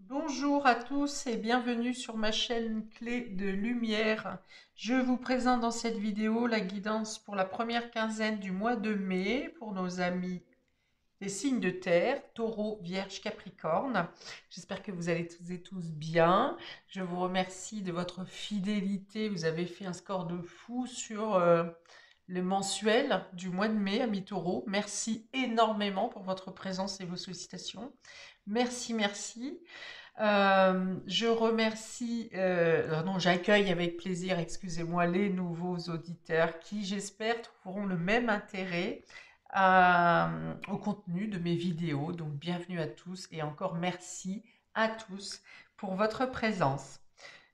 Bonjour à tous et bienvenue sur ma chaîne Clé de Lumière. Je vous présente dans cette vidéo la guidance pour la première quinzaine du mois de mai pour nos amis des signes de terre, Taureau, Vierge, Capricorne. J'espère que vous allez tous et tous bien. Je vous remercie de votre fidélité. Vous avez fait un score de fou sur le mensuel du mois de mai, amis Taureau. Merci énormément pour votre présence et vos sollicitations. Merci, merci. Je remercie, non, j'accueille avec plaisir, excusez-moi, les nouveaux auditeurs qui, j'espère, trouveront le même intérêt au contenu de mes vidéos. Donc, bienvenue à tous et encore merci à tous pour votre présence.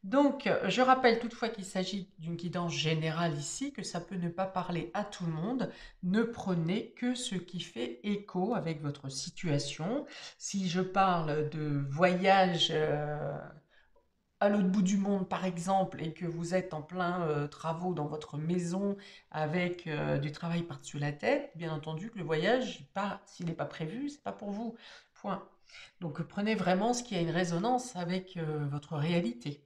Donc, je rappelle toutefois qu'il s'agit d'une guidance générale ici, que ça peut ne pas parler à tout le monde. Ne prenez que ce qui fait écho avec votre situation. Si je parle de voyage à l'autre bout du monde, par exemple, et que vous êtes en plein travaux dans votre maison avec du travail par-dessus la tête, bien entendu que le voyage, s'il n'est pas prévu, c'est pas pour vous. Point. Donc, prenez vraiment ce qui a une résonance avec votre réalité.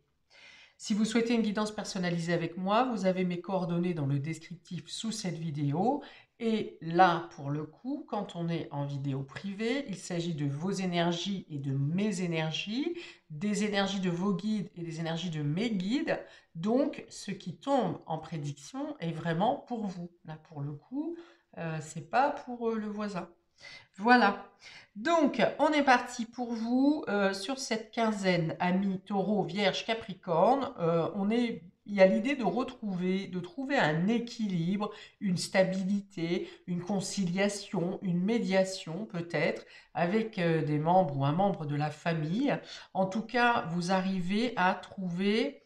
Si vous souhaitez une guidance personnalisée avec moi, vous avez mes coordonnées dans le descriptif sous cette vidéo. Et là, pour le coup, quand on est en vidéo privée, il s'agit de vos énergies et de mes énergies, des énergies de vos guides et des énergies de mes guides. Donc, ce qui tombe en prédiction est vraiment pour vous. Là, pour le coup, c'est pas pour le voisin. Voilà. Donc, on est parti pour vous sur cette quinzaine, amis Taureau, Vierge, Capricorne. Il y a l'idée de trouver un équilibre, une stabilité, une conciliation, une médiation peut-être avec des membres ou un membre de la famille. En tout cas, vous arrivez à trouver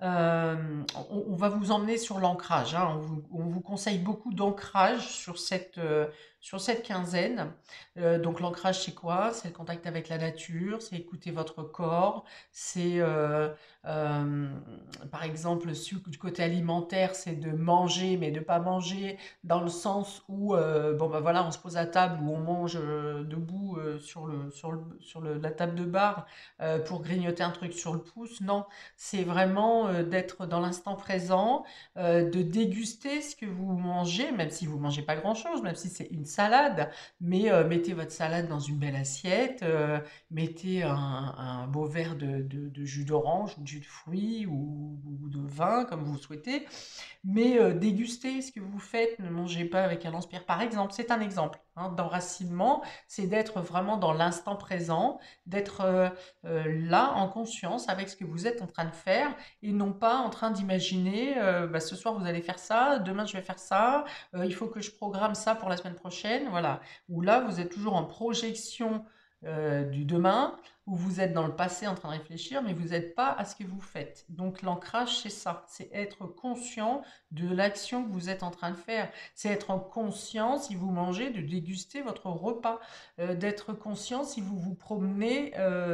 on va vous emmener sur l'ancrage, hein. On vous conseille beaucoup d'ancrage sur cette quinzaine. Donc l'ancrage, c'est quoi? C'est le contact avec la nature, c'est écouter votre corps, c'est euh, par exemple du côté alimentaire, c'est de manger, mais de pas manger dans le sens où bon ben voilà, on se pose à table ou on mange debout la table de bar pour grignoter un truc sur le pouce. Non, c'est vraiment d'être dans l'instant présent, de déguster ce que vous mangez, même si vous mangez pas grand-chose, même si c'est une salade, mais mettez votre salade dans une belle assiette, mettez un beau verre de jus d'orange ou de jus de fruits ou de vin, comme vous souhaitez, mais dégustez ce que vous faites, ne mangez pas avec un lance-pierre par exemple, c'est un exemple. Hein, d'enracinement, c'est d'être vraiment dans l'instant présent, d'être là en conscience avec ce que vous êtes en train de faire et non pas en train d'imaginer bah, ce soir vous allez faire ça, demain je vais faire ça, il faut que je programme ça pour la semaine prochaine, voilà. Ou là vous êtes toujours en projection du demain, où vous êtes dans le passé en train de réfléchir, mais vous n'êtes pas à ce que vous faites. Donc l'ancrage, c'est ça, c'est être conscient de l'action que vous êtes en train de faire. C'est être conscient, si vous mangez, de déguster votre repas, d'être conscient si vous vous promenez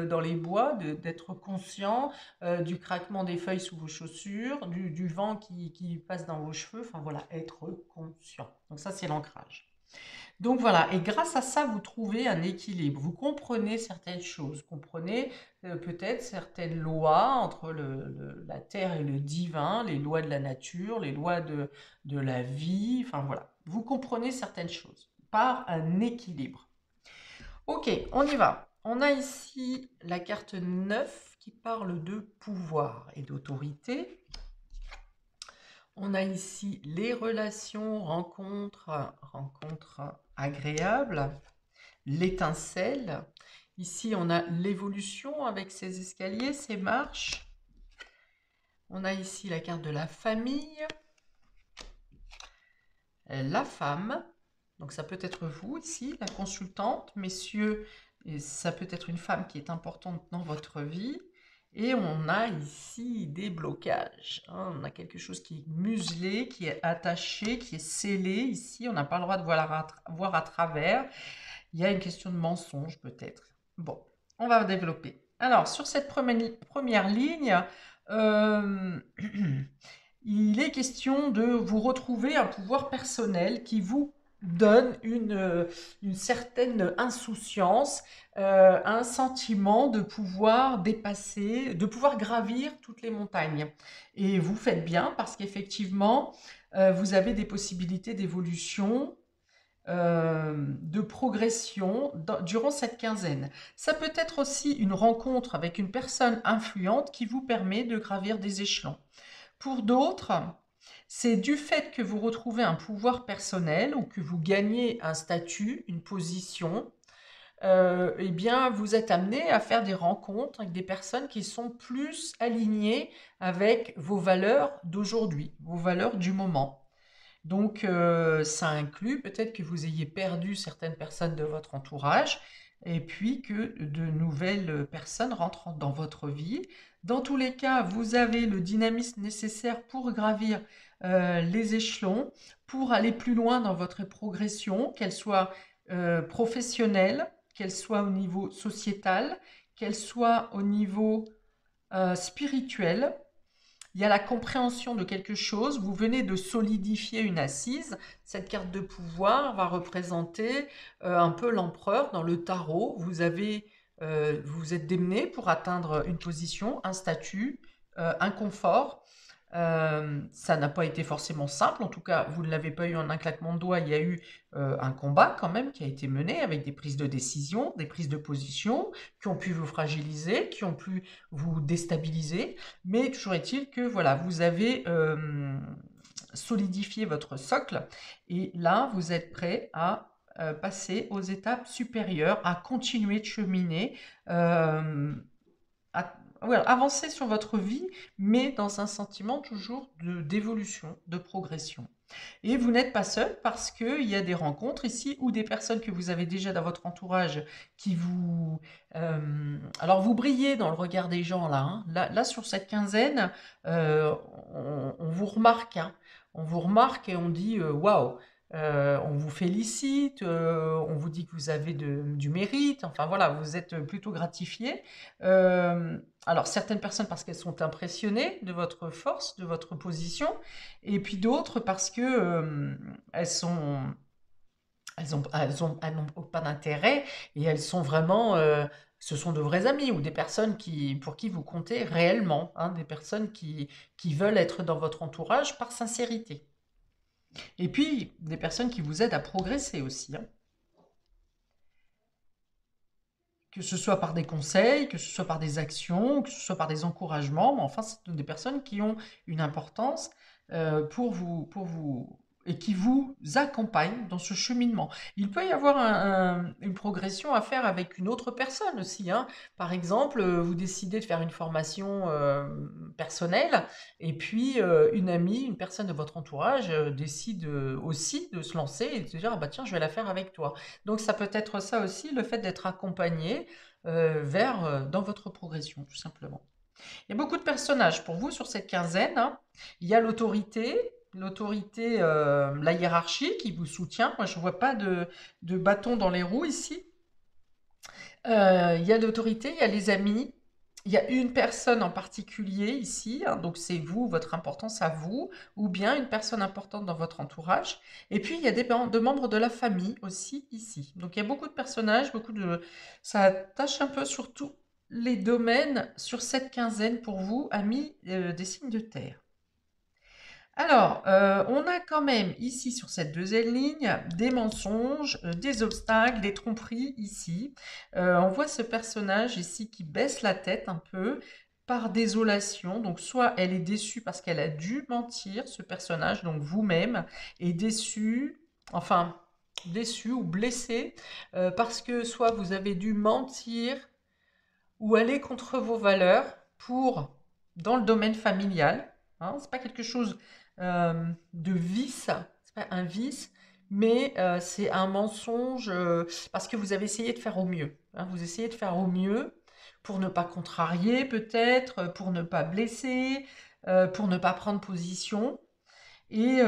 dans les bois, d'être conscient du craquement des feuilles sous vos chaussures, du vent qui passe dans vos cheveux, enfin voilà, être conscient. Donc ça, c'est l'ancrage. Donc voilà, et grâce à ça, vous trouvez un équilibre. Vous comprenez certaines choses, comprenez peut-être certaines lois entre la terre et le divin, les lois de la nature, les lois de la vie, enfin voilà. Vous comprenez certaines choses par un équilibre. Ok, on y va. On a ici la carte 9 qui parle de pouvoir et d'autorité. On a ici les relations, rencontres agréables, l'étincelle. Ici, on a l'évolution avec ses escaliers, ses marches. On a ici la carte de la famille, la femme. Donc ça peut être vous ici, la consultante, messieurs, et ça peut être une femme qui est importante dans votre vie. Et on a ici des blocages. Hein. On a quelque chose qui est muselé, qui est attaché, qui est scellé. Ici, on n'a pas le droit de voir à travers. Il y a une question de mensonge peut-être. Bon, on va développer. Alors, sur cette première ligne, euh, il est question de vous retrouver un pouvoir personnel qui vous donne une certaine insouciance, un sentiment de pouvoir dépasser, de pouvoir gravir toutes les montagnes. Et vous faites bien parce qu'effectivement, vous avez des possibilités d'évolution, de progression durant cette quinzaine. Ça peut être aussi une rencontre avec une personne influente qui vous permet de gravir des échelons. Pour d'autres, c'est du fait que vous retrouvez un pouvoir personnel ou que vous gagnez un statut, une position, eh bien, vous êtes amené à faire des rencontres avec des personnes qui sont plus alignées avec vos valeurs d'aujourd'hui, vos valeurs du moment. Donc, ça inclut peut-être que vous ayez perdu certaines personnes de votre entourage et puis que de nouvelles personnes rentrent dans votre vie. Dans tous les cas, vous avez le dynamisme nécessaire pour gravir les échelons, pour aller plus loin dans votre progression, qu'elle soit professionnelle, qu'elle soit au niveau sociétal, qu'elle soit au niveau spirituel. Il y a la compréhension de quelque chose, vous venez de solidifier une assise. Cette carte de pouvoir va représenter un peu l'empereur dans le tarot. Vous êtes démené pour atteindre une position, un statut, un confort. Ça n'a pas été forcément simple, en tout cas, vous ne l'avez pas eu en un claquement de doigts. Il y a eu un combat quand même qui a été mené avec des prises de décision, des prises de position qui ont pu vous fragiliser, qui ont pu vous déstabiliser. Mais toujours est-il que voilà, vous avez solidifié votre socle et là, vous êtes prêt à passer aux étapes supérieures, à continuer de cheminer, à voilà, avancer sur votre vie, mais dans un sentiment toujours d'évolution, de progression. Et vous n'êtes pas seul parce qu'il y a des rencontres ici ou des personnes que vous avez déjà dans votre entourage qui vous... alors vous brillez dans le regard des gens là, hein. Là, sur cette quinzaine, on vous remarque, hein. On vous remarque et on dit waouh, on vous félicite, on vous dit que vous avez du mérite, enfin voilà, vous êtes plutôt gratifié. Alors certaines personnes parce qu'elles sont impressionnées de votre force, de votre position, et puis d'autres parce que elles n'ont pas d'intérêt et elles sont vraiment, ce sont de vrais amis ou des personnes pour qui vous comptez réellement, hein, des personnes qui veulent être dans votre entourage par sincérité. Et puis des personnes qui vous aident à progresser aussi, hein. Que ce soit par des conseils, que ce soit par des actions, que ce soit par des encouragements, mais enfin, ce sont des personnes qui ont une importance pour vous et qui vous accompagnent dans ce cheminement. Il peut y avoir une progression à faire avec une autre personne aussi, hein. Par exemple, vous décidez de faire une formation personnelle et puis une amie, une personne de votre entourage décide aussi de se lancer et de se dire, ah bah tiens, je vais la faire avec toi. Donc ça peut être ça aussi, le fait d'être accompagné dans votre progression, tout simplement. Il y a beaucoup de personnages pour vous sur cette quinzaine, hein. Il y a l'autorité, la hiérarchie qui vous soutient. Moi, je ne vois pas de bâton dans les roues ici. Il y a l'autorité, il y a les amis. Il y a une personne en particulier ici, hein, donc c'est vous, votre importance à vous, ou bien une personne importante dans votre entourage. Et puis il y a de membres de la famille aussi ici. Donc il y a beaucoup de personnages, ça tâche un peu sur tous les domaines sur cette quinzaine pour vous, amis des signes de terre. Alors, on a quand même ici sur cette deuxième ligne des mensonges, des obstacles, des tromperies ici. On voit ce personnage ici qui baisse la tête un peu par désolation. Donc soit elle est déçue parce qu'elle a dû mentir, ce personnage, donc vous-même, est déçu, enfin déçu ou blessé parce que soit vous avez dû mentir ou aller contre vos valeurs dans le domaine familial, hein, c'est pas quelque chose de vice, c'est pas un vice, mais c'est un mensonge parce que vous avez essayé de faire au mieux, hein. Vous essayez de faire au mieux pour ne pas contrarier peut-être, pour ne pas blesser, pour ne pas prendre position. Et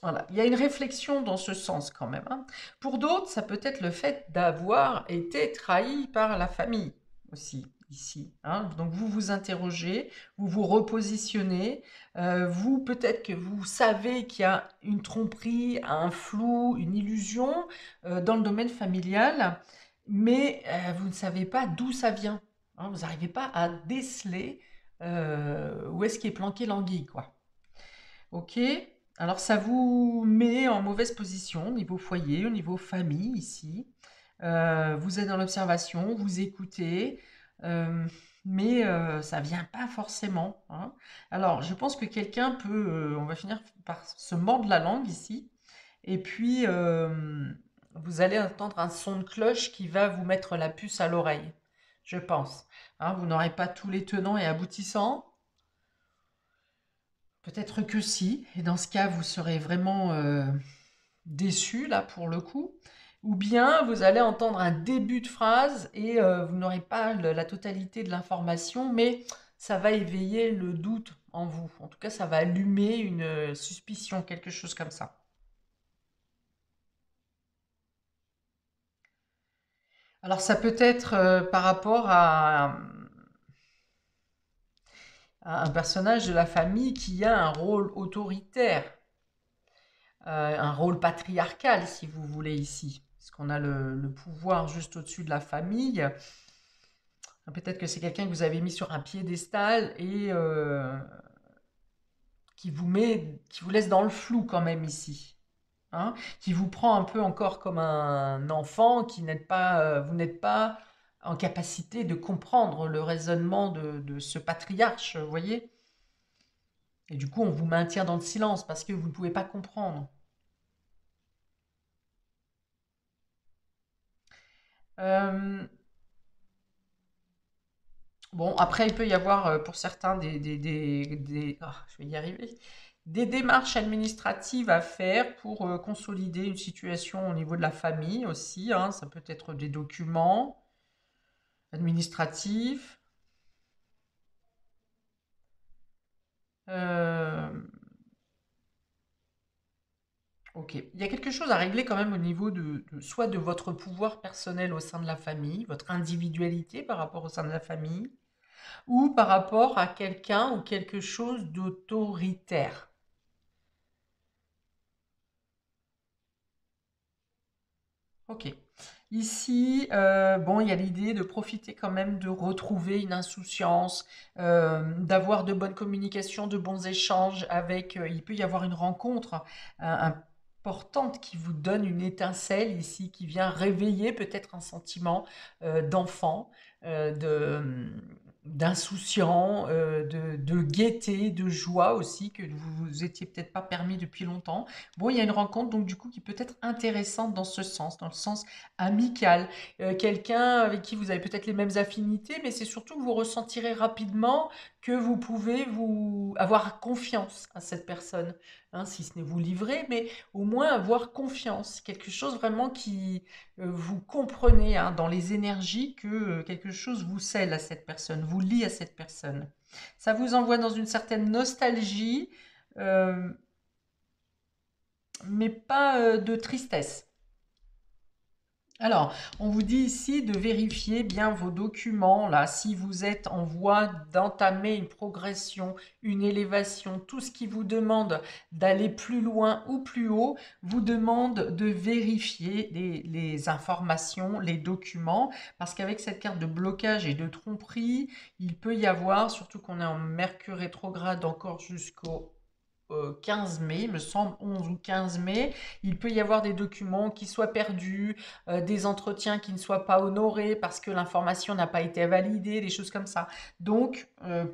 voilà, il y a une réflexion dans ce sens quand même, hein. Pour d'autres, ça peut être le fait d'avoir été trahi par la famille aussi, ici, hein. Donc vous vous interrogez, vous vous repositionnez, vous peut-être que vous savez qu'il y a une tromperie, un flou, une illusion dans le domaine familial, mais vous ne savez pas d'où ça vient, hein. Vous n'arrivez pas à déceler où est-ce qu'est planqué l'anguille, quoi. Ok? Alors ça vous met en mauvaise position au niveau foyer, au niveau famille ici. Vous êtes dans l'observation, vous écoutez, euh, mais ça vient pas forcément, hein. Alors je pense que quelqu'un peut, on va finir par se mordre la langue ici, et puis vous allez entendre un son de cloche qui va vous mettre la puce à l'oreille, je pense. Hein, vous n'aurez pas tous les tenants et aboutissants. Peut-être que si, et dans ce cas, vous serez vraiment déçu, là, pour le coup. Ou bien vous allez entendre un début de phrase et vous n'aurez pas la totalité de l'information, mais ça va éveiller le doute en vous. En tout cas, ça va allumer une suspicion, quelque chose comme ça. Alors ça peut être par rapport à un personnage de la famille qui a un rôle autoritaire. Un rôle patriarcal, si vous voulez, ici. Parce qu'on a le pouvoir juste au-dessus de la famille. Peut-être que c'est quelqu'un que vous avez mis sur un piédestal et qui vous laisse dans le flou quand même ici. Hein, qui vous prend un peu encore comme un enfant, vous n'êtes pas en capacité de comprendre le raisonnement de ce patriarche, vous voyez. Et du coup, on vous maintient dans le silence parce que vous ne pouvez pas comprendre. Euh, Bon, après, il peut y avoir pour certains je vais y arriver, des démarches administratives à faire pour consolider une situation au niveau de la famille aussi, hein. Ça peut être des documents administratifs. euh, ok. Il y a quelque chose à régler quand même au niveau soit de votre pouvoir personnel au sein de la famille, votre individualité par rapport au sein de la famille, ou par rapport à quelqu'un ou quelque chose d'autoritaire. Ok. Ici, bon, il y a l'idée de profiter quand même de retrouver une insouciance, d'avoir de bonnes communications, de bons échanges avec. Il peut y avoir une rencontre importante qui vous donne une étincelle ici, qui vient réveiller peut-être un sentiment d'enfant, d'insouciant, de gaieté, de joie aussi que vous vous étiez peut-être pas permis depuis longtemps. Bon, il y a une rencontre donc du coup qui peut être intéressante dans ce sens, dans le sens amical. Quelqu'un avec qui vous avez peut-être les mêmes affinités, mais c'est surtout que vous ressentirez rapidement que vous pouvez vous avoir confiance à cette personne, hein, si ce n'est vous livrer, mais au moins avoir confiance, quelque chose vraiment qui vous comprenez, hein, dans les énergies que quelque chose vous scelle à cette personne, vous lie à cette personne. Ça vous envoie dans une certaine nostalgie, euh, mais pas de tristesse. Alors, on vous dit ici de vérifier bien vos documents, là, si vous êtes en voie d'entamer une progression, une élévation, tout ce qui vous demande d'aller plus loin ou plus haut, vous demande de vérifier les informations, les documents, parce qu'avec cette carte de blocage et de tromperie, il peut y avoir, surtout qu'on est en Mercure rétrograde encore jusqu'au 15 mai, il me semble 11 ou 15 mai, il peut y avoir des documents qui soient perdus, des entretiens qui ne soient pas honorés parce que l'information n'a pas été validée, des choses comme ça. Donc,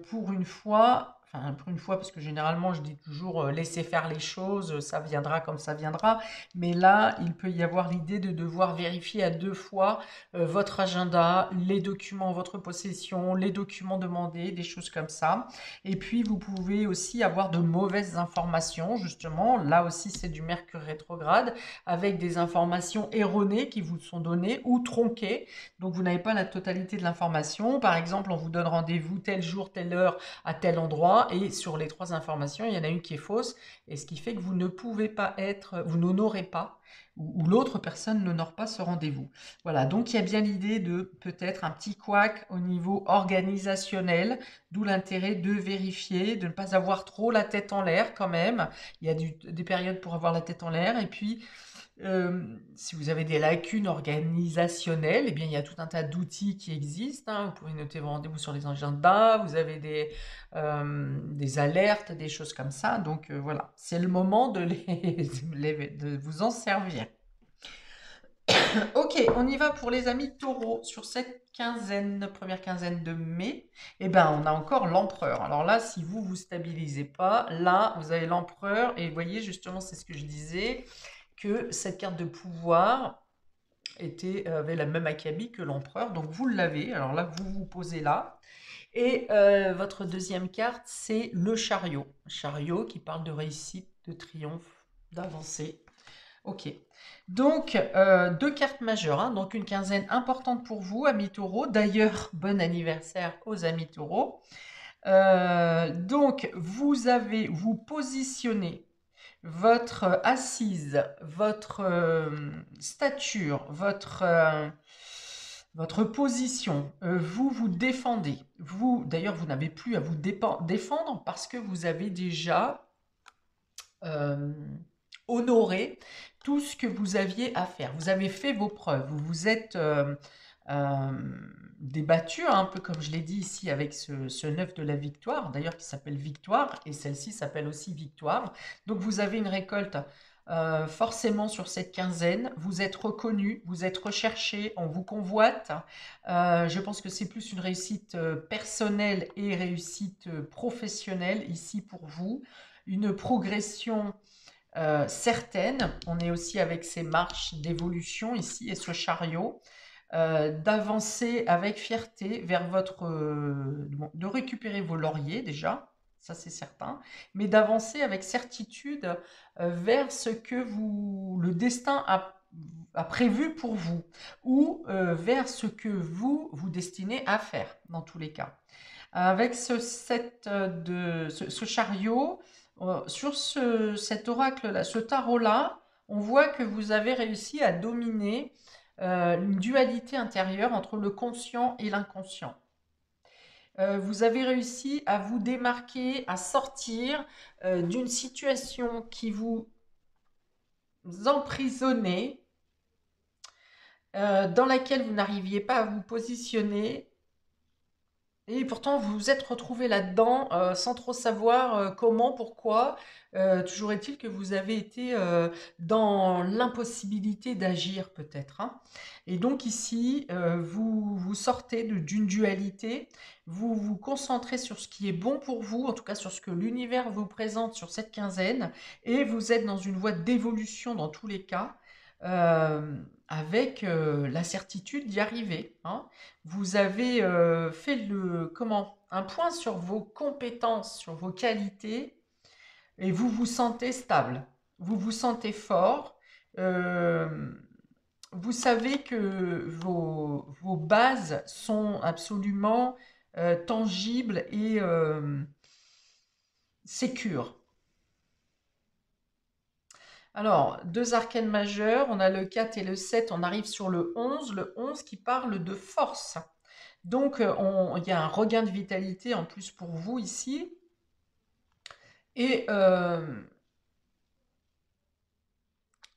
pour une fois, enfin pour une fois, parce que généralement je dis toujours laissez faire les choses, ça viendra comme ça viendra, mais là, il peut y avoir l'idée de devoir vérifier à deux fois votre agenda, les documents en votre possession, les documents demandés, des choses comme ça. Et puis, vous pouvez aussi avoir de mauvaises informations, justement. Là aussi, c'est du Mercure rétrograde, avec des informations erronées qui vous sont données ou tronquées. Donc, vous n'avez pas la totalité de l'information. Par exemple, on vous donne rendez-vous tel jour, telle heure, à tel endroit. 3 et sur les 3 informations, il y en a une qui est fausse et ce qui fait que vous ne pouvez pas être, vous n'honorez pas ou l'autre personne n'honore pas ce rendez-vous. Voilà, donc il y a bien l'idée de peut-être un petit couac au niveau organisationnel, d'où l'intérêt de vérifier, de ne pas avoir trop la tête en l'air quand même. Il y a des périodes pour avoir la tête en l'air et puis si vous avez des lacunes organisationnelles, eh bien, il y a tout un tas d'outils qui existent, hein. Vous pouvez noter vos rendez-vous sur les agendas, vous avez des alertes, des choses comme ça. Donc voilà, c'est le moment de, de vous en servir. Ok, on y va pour les amis taureaux. Sur cette quinzaine, première quinzaine de mai, eh ben, on a encore l'empereur. Alors là, si vous vous stabilisez pas, là, vous avez l'empereur. Et vous voyez, justement, c'est ce que je disais, que cette carte de pouvoir avait la même acabit que l'empereur. Donc vous l'avez. Alors là, vous vous posez là. Et votre deuxième carte, c'est le chariot. Chariot qui parle de réussite, de triomphe, d'avancée. Ok. Donc, deux cartes majeures, hein. Donc une quinzaine importante pour vous, amis taureaux. D'ailleurs, bon anniversaire aux amis taureaux. Donc, vous positionnez votre assise, votre stature, votre position, vous vous défendez. Vous, d'ailleurs, vous n'avez plus à vous défendre parce que vous avez déjà euh, honoré tout ce que vous aviez à faire. Vous avez fait vos preuves. Vous vous êtes euh, débattu, hein, un peu comme je l'ai dit ici avec ce 9 de la victoire, d'ailleurs qui s'appelle victoire, et celle-ci s'appelle aussi victoire. Donc vous avez une récolte forcément sur cette quinzaine. Vous êtes reconnu, vous êtes recherché, on vous convoite. Je pense que c'est plus une réussite personnelle et réussite professionnelle ici pour vous. Une progression certaine. On est aussi avec ces marches d'évolution ici et ce chariot. D'avancer avec fierté vers de récupérer vos lauriers déjà, ça c'est certain, mais d'avancer avec certitude vers ce que le destin a prévu pour vous, ou vers ce que vous destinez à faire, dans tous les cas. Avec ce chariot, sur cet oracle-là, ce tarot-là, on voit que vous avez réussi à dominer une dualité intérieure entre le conscient et l'inconscient. Vous avez réussi à vous démarquer, à sortir d'une situation qui vous emprisonnait, dans laquelle vous n'arriviez pas à vous positionner. Et pourtant, vous vous êtes retrouvé là-dedans sans trop savoir comment, pourquoi. Toujours est-il que vous avez été dans l'impossibilité d'agir peut-être, hein. Et donc ici, vous sortez d'une dualité, vous vous concentrez sur ce qui est bon pour vous, en tout cas sur ce que l'univers vous présente sur cette quinzaine, et vous êtes dans une voie d'évolution dans tous les cas, avec la certitude d'y arriver, hein. Vous avez fait un point sur vos compétences, sur vos qualités, et vous vous sentez stable, vous vous sentez fort. euh, Vous savez que vos bases sont absolument tangibles et sécures. Alors, deux arcanes majeures, on a le 4 et le 7, on arrive sur le 11 qui parle de force. Donc, il y a un regain de vitalité en plus pour vous ici. Et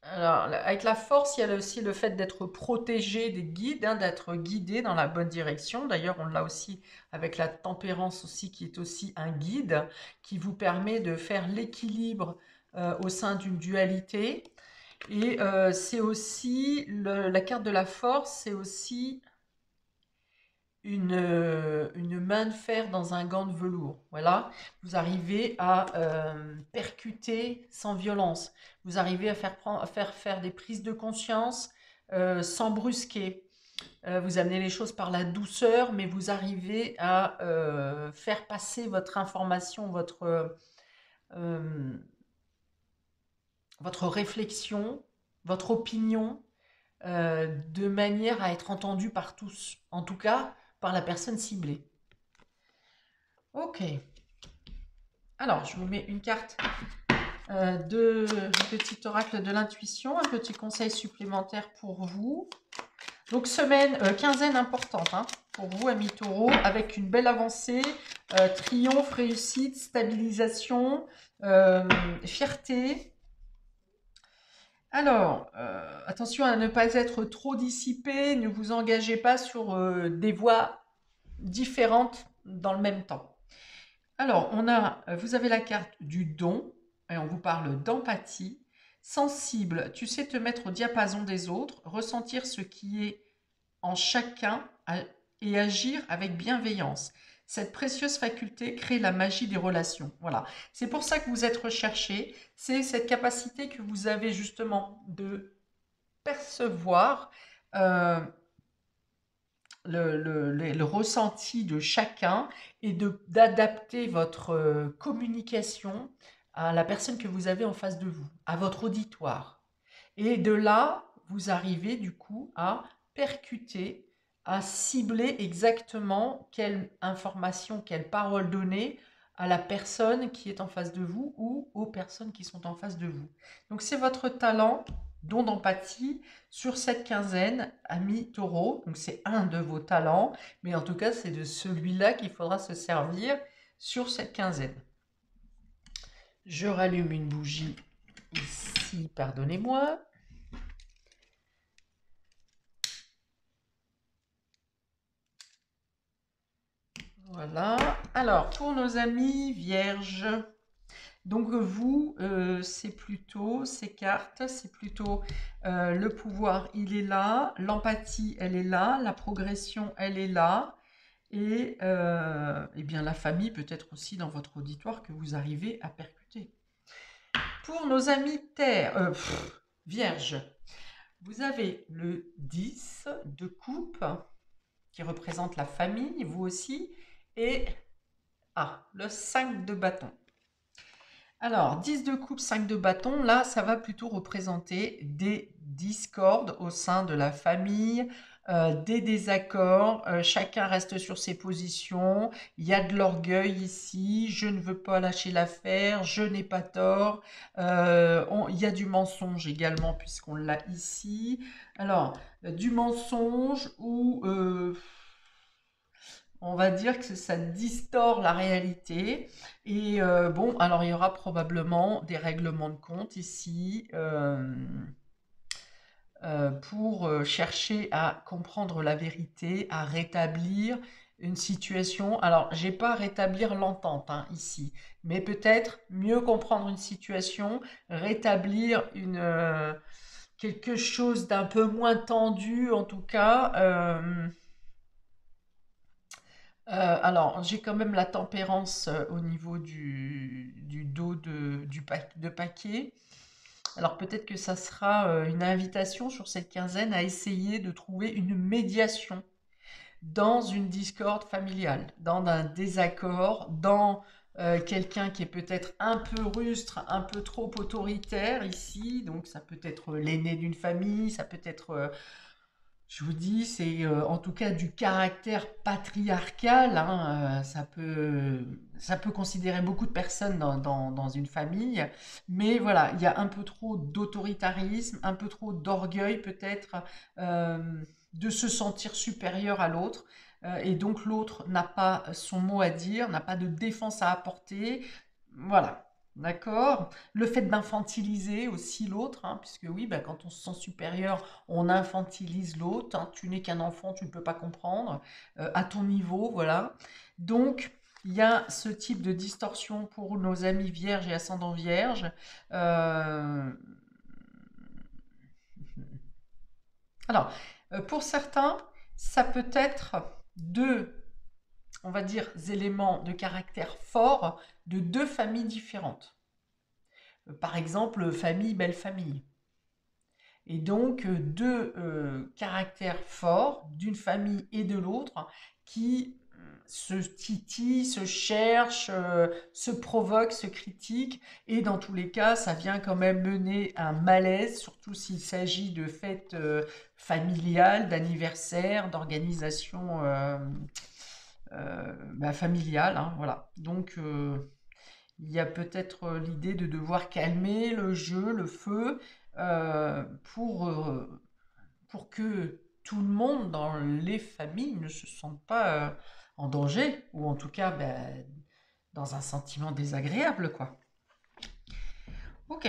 alors, avec la force, il y a aussi le fait d'être protégé des guides, hein, d'être guidé dans la bonne direction. D'ailleurs, on l'a aussi avec la tempérance aussi, qui est aussi un guide qui vous permet de faire l'équilibre au sein d'une dualité. Et c'est aussi la carte de la force, c'est aussi une main de fer dans un gant de velours. Voilà, vous arrivez à percuter sans violence. Vous arrivez à faire des prises de conscience sans brusquer. Vous amenez les choses par la douceur, mais vous arrivez à faire passer votre information, euh, votre réflexion, votre opinion, de manière à être entendu par tous. En tout cas, par la personne ciblée. Ok. Alors, je vous mets une carte de petit oracle de l'intuition, un petit conseil supplémentaire pour vous. Donc, quinzaine importante hein, pour vous, amis taureaux, avec une belle avancée, triomphe, réussite, stabilisation, fierté. Alors, attention à ne pas être trop dissipé, ne vous engagez pas sur des voies différentes dans le même temps. Alors, vous avez la carte du don, et on vous parle d'empathie. Sensible, tu sais te mettre au diapason des autres, ressentir ce qui est en chacun et agir avec bienveillance. Cette précieuse faculté crée la magie des relations. Voilà. C'est pour ça que vous êtes recherché. C'est cette capacité que vous avez justement de percevoir euh, le ressenti de chacun et d'adapter votre communication à la personne que vous avez en face de vous, à votre auditoire. Et de là, vous arrivez du coup à percuter, à cibler exactement quelle information, quelle parole donner à la personne qui est en face de vous ou aux personnes qui sont en face de vous. Donc c'est votre talent, don d'empathie, sur cette quinzaine, ami taureau. Donc c'est un de vos talents, mais en tout cas c'est de celui-là qu'il faudra se servir sur cette quinzaine. Je rallume une bougie ici, pardonnez-moi. Voilà. Alors, pour nos amis vierges, donc vous, ces cartes, c'est plutôt le pouvoir, il est là, l'empathie, elle est là, la progression, elle est là, et bien la famille peut-être aussi dans votre auditoire que vous arrivez à percuter. Pour nos amis vierges, vous avez le 10 de coupe qui représente la famille, vous aussi, et le 5 de bâton. Alors, 10 de coupe, 5 de bâton, là, ça va plutôt représenter des discordes au sein de la famille, des désaccords, chacun reste sur ses positions, il y a de l'orgueil ici, je ne veux pas lâcher l'affaire, je n'ai pas tort, il y a du mensonge également puisqu'on l'a ici. Alors, du mensonge ou on va dire que ça distord la réalité. Et bon, alors il y aura probablement des règlements de compte ici pour chercher à comprendre la vérité, à rétablir une situation. Alors, j'ai pas à rétablir l'entente hein, ici, mais peut-être mieux comprendre une situation, rétablir quelque chose d'un peu moins tendu en tout cas. Alors, j'ai quand même la tempérance au niveau du dos de paquet. Alors peut-être que ça sera une invitation sur cette quinzaine à essayer de trouver une médiation dans une discorde familiale, dans un désaccord, dans quelqu'un qui est peut-être un peu rustre, un peu trop autoritaire ici. Donc ça peut être l'aîné d'une famille, ça peut être je vous dis, c'est en tout cas du caractère patriarcal, hein, ça peut considérer beaucoup de personnes dans une famille, mais voilà, il y a un peu trop d'autoritarisme, un peu trop d'orgueil peut-être, euh, de se sentir supérieur à l'autre, et donc l'autre n'a pas son mot à dire, n'a pas de défense à apporter, voilà. D'accord. Le fait d'infantiliser aussi l'autre, hein, puisque oui, bah, quand on se sent supérieur, on infantilise l'autre, hein, tu n'es qu'un enfant, tu ne peux pas comprendre, à ton niveau, voilà. Donc, il y a ce type de distorsion pour nos amis vierges et ascendants vierges. Euh, Alors, pour certains, ça peut être deux, on va dire, éléments de caractère forts de deux familles différentes. Par exemple, famille, belle famille. Et donc, deux caractères forts d'une famille et de l'autre qui se titillent, se cherchent, se provoquent, se critiquent. Et dans tous les cas, ça vient quand même mener un malaise, surtout s'il s'agit de fêtes familiales, d'anniversaires, d'organisations familiales. Hein, voilà. Donc, Il y a peut-être l'idée de devoir calmer le jeu, le feu, euh, pour, euh, pour que tout le monde dans les familles ne se sente pas en danger, ou en tout cas ben, dans un sentiment désagréable, quoi. Ok,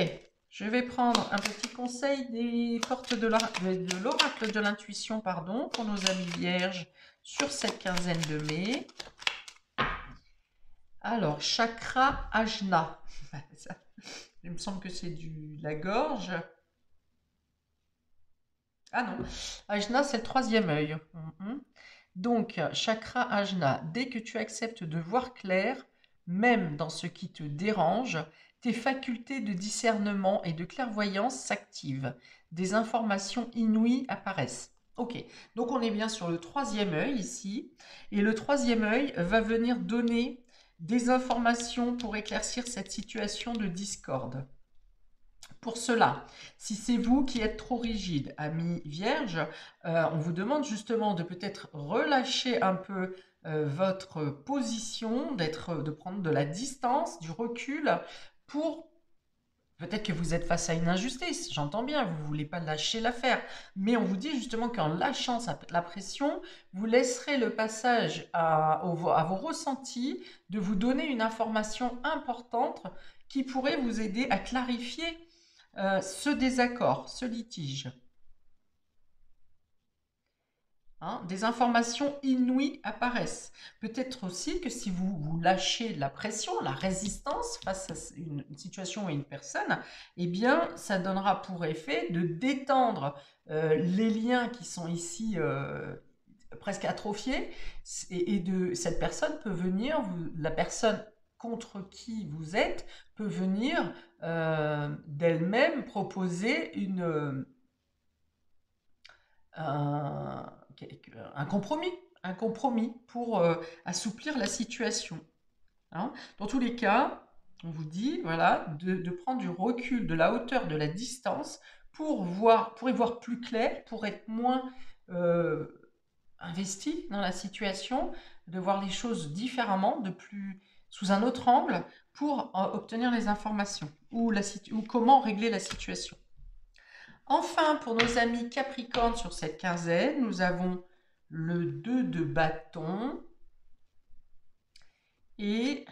je vais prendre un petit conseil des portes de l'oracle de l'intuition, pardon, pour nos amis vierges sur cette quinzaine de mai. Alors, chakra ajna. Ça, il me semble que c'est la gorge. Ah non, ajna, c'est le troisième œil. Donc, chakra ajna, dès que tu acceptes de voir clair, même dans ce qui te dérange, tes facultés de discernement et de clairvoyance s'activent. Des informations inouïes apparaissent. Ok, donc on est bien sur le troisième œil ici, et le troisième œil va venir donner des informations pour éclaircir cette situation de discorde. Pour cela, si c'est vous qui êtes trop rigide, ami vierge, on vous demande justement de peut-être relâcher un peu votre position, de prendre de la distance, du recul, pour peut-être que vous êtes face à une injustice, j'entends bien, vous ne voulez pas lâcher l'affaire, mais on vous dit justement qu'en lâchant la pression, vous laisserez le passage à vos ressentis de vous donner une information importante qui pourrait vous aider à clarifier ce désaccord, ce litige. Hein, des informations inouïes apparaissent. Peut-être aussi que si vous lâchez la pression, la résistance face à une situation ou une personne, eh bien, ça donnera pour effet de détendre les liens qui sont ici presque atrophiés, et cette personne peut venir, la personne contre qui vous êtes peut venir d'elle-même proposer un, un compromis pour assouplir la situation. Hein. Dans tous les cas, on vous dit voilà, de prendre du recul, de la hauteur, de la distance pour y voir plus clair, pour être moins investi dans la situation, de voir les choses différemment, sous un autre angle, pour obtenir les informations ou comment régler la situation. Enfin, pour nos amis Capricorne sur cette quinzaine, nous avons le 2 de bâton et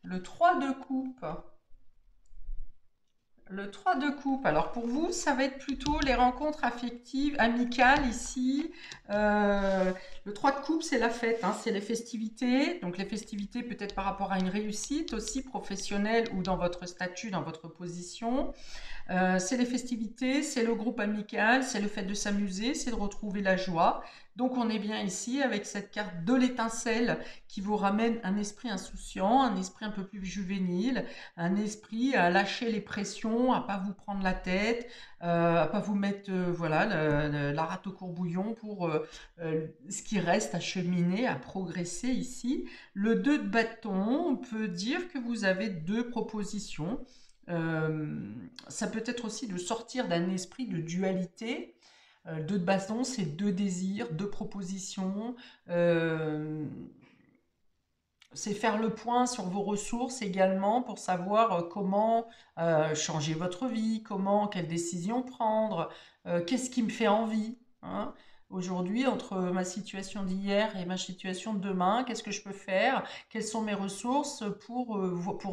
le 3 de coupe. Le 3 de coupe, alors pour vous, ça va être plutôt les rencontres affectives, amicales ici. Le 3 de coupe, c'est la fête, hein, c'est les festivités. Donc les festivités peut-être par rapport à une réussite aussi professionnelle ou dans votre statut, dans votre position. C'est les festivités, c'est le groupe amical, c'est le fait de s'amuser, c'est de retrouver la joie. Donc on est bien ici avec cette carte de l'étincelle qui vous ramène un esprit insouciant, un esprit un peu plus juvénile, un esprit à lâcher les pressions, à pas vous prendre la tête, à pas vous mettre voilà, la rate au courbouillon pour ce qui reste à cheminer, à progresser ici. Le 2 de bâton, on peut dire que vous avez deux propositions. Ça peut être aussi de sortir d'un esprit de dualité. Deux de baston, c'est deux désirs, deux propositions. C'est faire le point sur vos ressources également pour savoir comment changer votre vie, quelle décision prendre, qu'est-ce qui me fait envie. Hein. Aujourd'hui, entre ma situation d'hier et ma situation de demain, qu'est-ce que je peux faire? Quelles sont mes ressources pour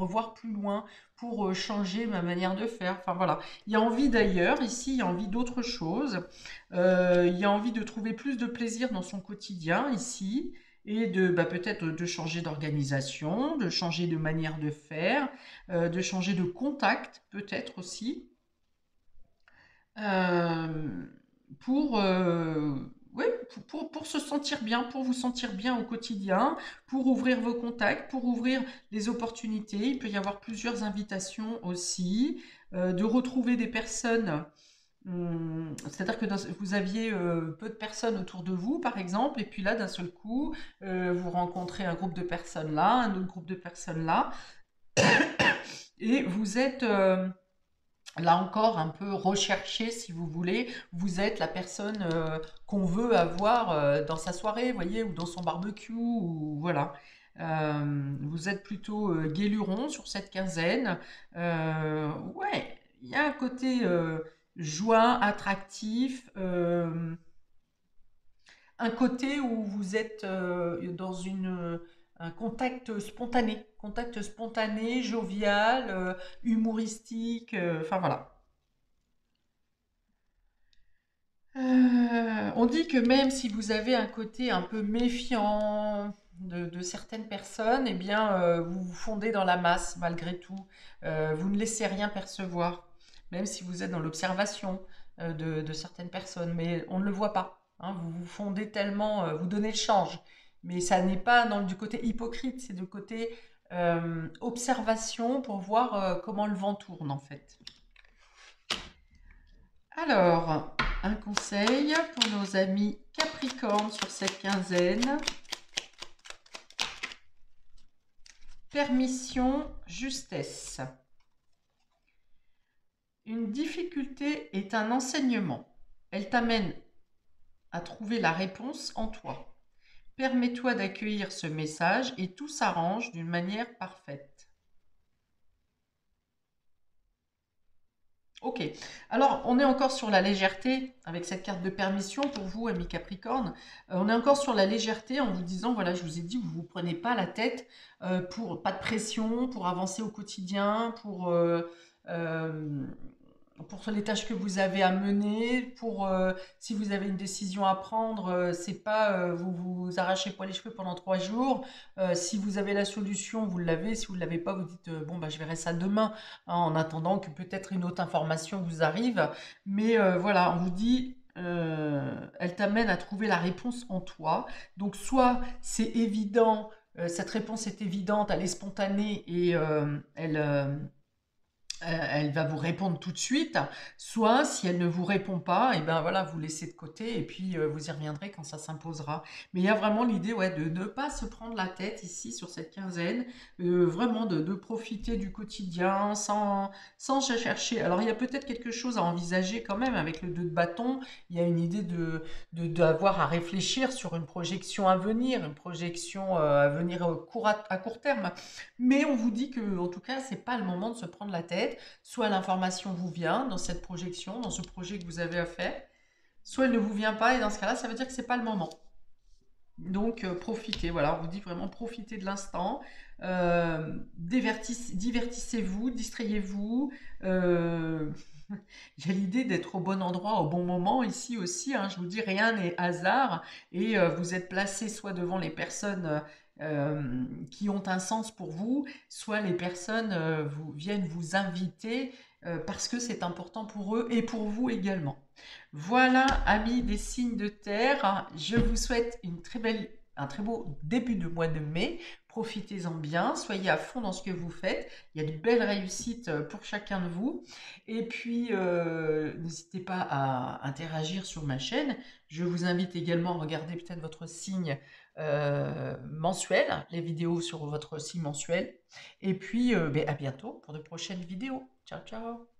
voir plus loin, pour changer ma manière de faire? Enfin voilà, il y a envie d'ailleurs, ici, il y a envie d'autre chose. Il y a envie de trouver plus de plaisir dans son quotidien, ici, et peut-être de changer d'organisation, de changer de manière de faire, de changer de contact, peut-être aussi. Euh, pour, ouais, pour se sentir bien, pour vous sentir bien au quotidien, pour ouvrir vos contacts, pour ouvrir les opportunités. Il peut y avoir plusieurs invitations aussi, de retrouver des personnes. C'est-à-dire que vous aviez peu de personnes autour de vous, par exemple, et puis là, d'un seul coup, vous rencontrez un groupe de personnes là, un autre groupe de personnes là, et vous êtes là encore un peu recherché, si vous voulez. Vous êtes la personne qu'on veut avoir dans sa soirée, voyez, ou dans son barbecue, ou voilà. Vous êtes plutôt guéluron sur cette quinzaine. Ouais, il y a un côté joie, attractif, un côté où vous êtes dans un contact spontané, jovial, humoristique, enfin voilà. On dit que même si vous avez un côté un peu méfiant de certaines personnes, eh bien, vous vous fondez dans la masse malgré tout. Vous ne laissez rien percevoir, même si vous êtes dans l'observation de certaines personnes, mais on ne le voit pas, hein. Vous vous fondez tellement, vous donnez le change, mais ça n'est pas du côté hypocrite, c'est du côté observation pour voir comment le vent tourne en fait. Alors, un conseil pour nos amis Capricorne sur cette quinzaine. Permission, justesse. Une difficulté est un enseignement. Elle t'amène à trouver la réponse en toi. Permets-toi d'accueillir ce message et tout s'arrange d'une manière parfaite. Ok, alors on est encore sur la légèreté avec cette carte de permission pour vous, amis Capricorne. On est encore sur la légèreté en vous disant, voilà, je vous ai dit, vous ne vous prenez pas la tête, pas de pression, pour avancer au quotidien, euh, pour les tâches que vous avez à mener, si vous avez une décision à prendre, c'est pas vous vous arrachez pas les cheveux pendant 3 jours. Si vous avez la solution, vous l'avez. Si vous ne l'avez pas, vous dites bon bah je verrai ça demain, hein, en attendant que peut-être une autre information vous arrive. Mais voilà, on vous dit elle t'amène à trouver la réponse en toi. Donc soit c'est évident, cette réponse est évidente, elle est spontanée et elle va vous répondre tout de suite, soit si elle ne vous répond pas, et ben voilà, vous laissez de côté et puis vous y reviendrez quand ça s'imposera. Mais il y a vraiment l'idée ouais, de ne pas se prendre la tête ici sur cette quinzaine, vraiment de profiter du quotidien sans chercher. Alors il y a peut-être quelque chose à envisager quand même avec le 2 de bâton, il y a une idée d'avoir à réfléchir sur une projection à venir, une projection à venir à court terme. Mais on vous dit que, en tout cas, c'est pas le moment de se prendre la tête. Soit l'information vous vient dans cette projection, dans ce projet que vous avez à faire, soit elle ne vous vient pas, et dans ce cas-là, ça veut dire que c'est pas le moment. Donc, profitez, voilà, on vous dit vraiment profitez de l'instant, divertissez-vous, distrayez-vous. Il y a l'idée d'être au bon endroit au bon moment ici aussi, hein. Je vous dis, rien n'est hasard, et vous êtes placé soit devant les personnes qui ont un sens pour vous, soit les personnes viennent vous inviter parce que c'est important pour eux et pour vous également. Voilà, amis des signes de terre, je vous souhaite un très beau début de mois de mai. Profitez-en bien, soyez à fond dans ce que vous faites. Il y a de belles réussites pour chacun de vous. Et puis, n'hésitez pas à interagir sur ma chaîne. Je vous invite également à regarder peut-être votre signe mensuel, les vidéos sur votre signe mensuel. Et puis, à bientôt pour de prochaines vidéos. Ciao, ciao!